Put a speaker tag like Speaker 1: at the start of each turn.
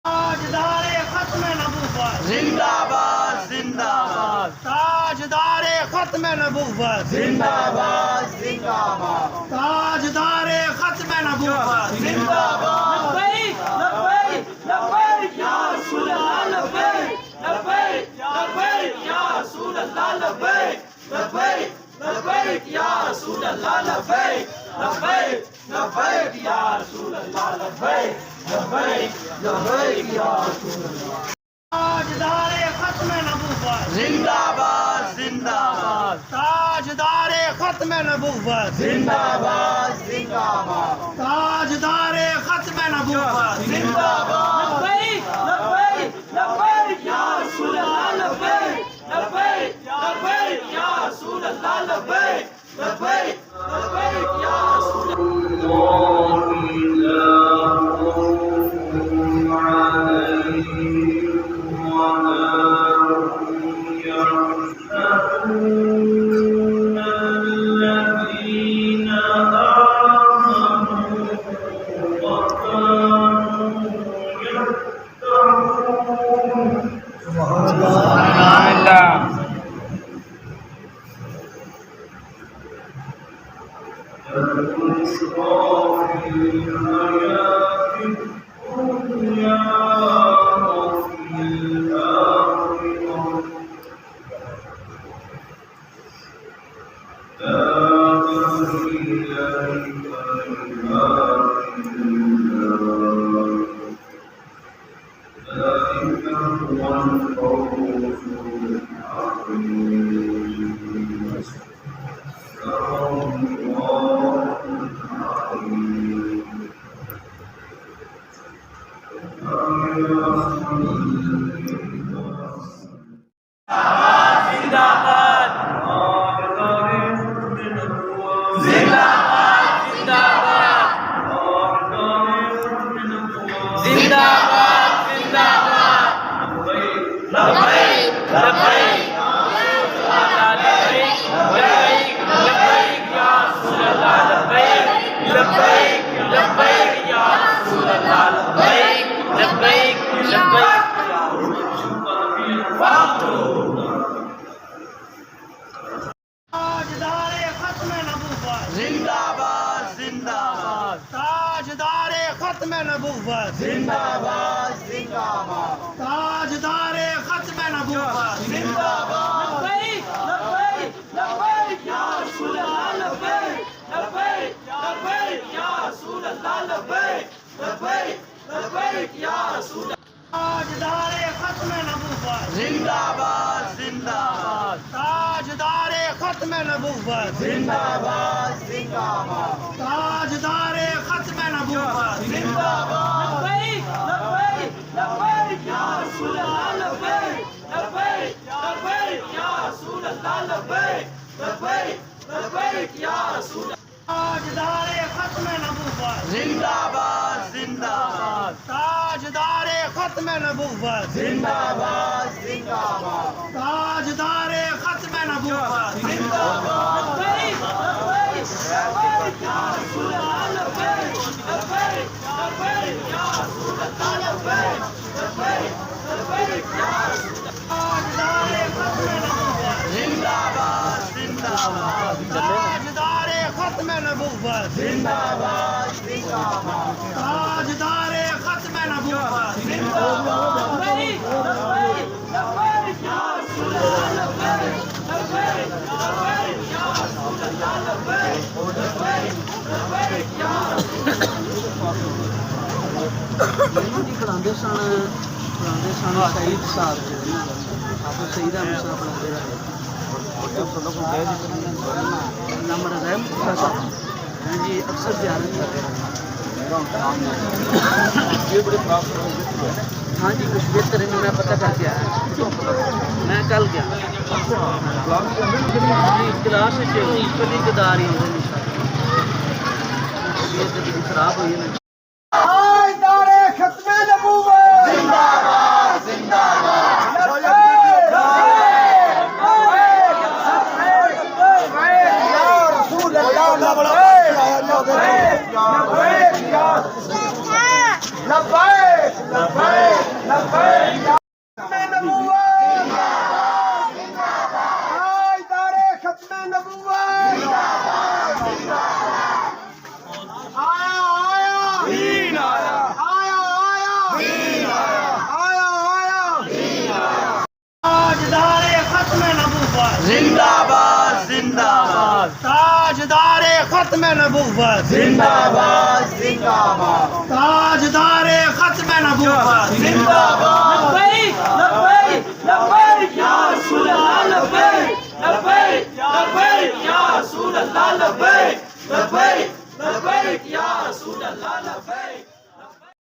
Speaker 1: ताजदारे खत्म नबूवत
Speaker 2: जिंदाबाद जिंदाबाद
Speaker 1: ताजदारे खत्म नबूवत
Speaker 2: जिंदाबाद जिंदाबाद
Speaker 1: ताजदारे खत्म नबूवत
Speaker 2: जिंदाबाद
Speaker 1: लब्बैक लब्बैक लब्बैक या रसूल अल्लाह लब्बैक लब्बैक लब्बैक या रसूल अल्लाह लब्बैक लब्बैक लब्बैक या रसूल अल्लाह लब्बैक लब्बैक लब्बैक या रसूल अल्लाह लब्बैक लब्बैक लब्बैक या रसूल अल्लाह ताजदारे खत्म नबूवत
Speaker 2: जिंदाबाद जिंदाबाद
Speaker 1: ताजदारे खत्म नबूवत
Speaker 2: जिंदाबाद जिंदाबाद
Speaker 1: ताजदारे खत्म नबूवत
Speaker 2: जिंदाबाद
Speaker 1: लब्बैक लब्बैक लब्बैक या रसूल अल्लाह लब्बैक लब्बैक लब्बैक या रसूल अल्लाह लब्बैक लब्बैक लब्बैक या रसूल ताजदारे खत्म नबूवत
Speaker 2: जिंदाबाद जिंदाबाद
Speaker 1: ताजदारे खत्म नबूवत
Speaker 2: जिंदाबाद जिंदाबाद
Speaker 1: ताजदारे खत्म नबूवत
Speaker 2: जिंदाबाद
Speaker 1: लब्बैक लब्बैक लब्बैक या रसूल अल्लाह लब्बैक लब्बैक लब्बैक या रसूल अल्लाह लब्बैक लब्बैक लब्बैक या रसूल ताजदारे खत्म नबूवत
Speaker 2: जिंदाबाद जिंदाबाद
Speaker 1: ताजदारे खत्म नबूवत
Speaker 2: जिंदाबाद जिंदाबाद
Speaker 1: ताजदारे खत्म नबूवत
Speaker 2: जिंदाबाद
Speaker 1: लब्बैक लब्बैक लब्बैक या रसूल अल्लाह लब्बैक लब्बैक लब्बैक या रसूल अल्लाह लब्बैक लब्बैक लब्बैक या रसूल ताजदारे खत्म नबूवत
Speaker 2: जिंदाबाद जिंदाबाद
Speaker 1: ताजदारे खत्म नबूवत
Speaker 2: जिंदाबाद जिंदाबाद
Speaker 1: ताजदारे खत्म नबूवत
Speaker 2: जिंदाबाद
Speaker 1: लब्बैक लब्बैक लब्बैक या रसूल अल्लाह लब्बैक लब्बैक लब्बैक या रसूल अल्लाह लब्बैक लब्बैक लब्बैक या रसूल ताजदारे खत्म नबूवत
Speaker 2: जिंदाबाद जिंदाबाद
Speaker 1: ताजदारे खत्म नबूवत
Speaker 2: जिंदाबाद जिंदाबाद
Speaker 1: ताजदारे खत्म नबूवत
Speaker 2: जिंदाबाद
Speaker 1: लब्बैक लब्बैक लब्बैक या रसूल अल्लाह लब्बैक लब्बैक लब्बैक या रसूल अल्लाह लब्बैक लब्बैक लब्बैक या रसूल
Speaker 3: पढ़ाते सन शहीद साहब आप शहीद हमेशा पढ़ाते रहे नंबर है साहब हैं जी अक्सर ध्यान करते रहे हाँ जी कुछ बेहतर है मैं पता करके आया मैं कल गया क्लास कभी कदार ही होंगे खराब हुई है
Speaker 2: ताजदारे खत्म नबूवत जिंदाबाद जिंदाबाद
Speaker 1: या रसूल अल्लाह
Speaker 2: लब्बैक लब्बैक लब्बैक या खत्मे नबूवत ताजदारे खत्मे नबूवत आया आया
Speaker 1: दीन आया
Speaker 2: आया आया
Speaker 1: दीन आया
Speaker 2: आया आया
Speaker 3: ताजदारे खत्म नबूवत
Speaker 1: जिंदाबाद जिंदाबाद
Speaker 3: ताजदारे खत्म नबूवत
Speaker 1: जिंदाबाद जिंदाबाद
Speaker 3: ताजदारे खत्म नबूवत
Speaker 1: जिंदाबाद लब्बैक लब्बैक लब्बैक या रसूल अल्लाह लब्बैक लब्बैक लब्बैक या रसूल अल्लाह लब्बैक लब्बैक लब्बैक या रसूल अल्लाह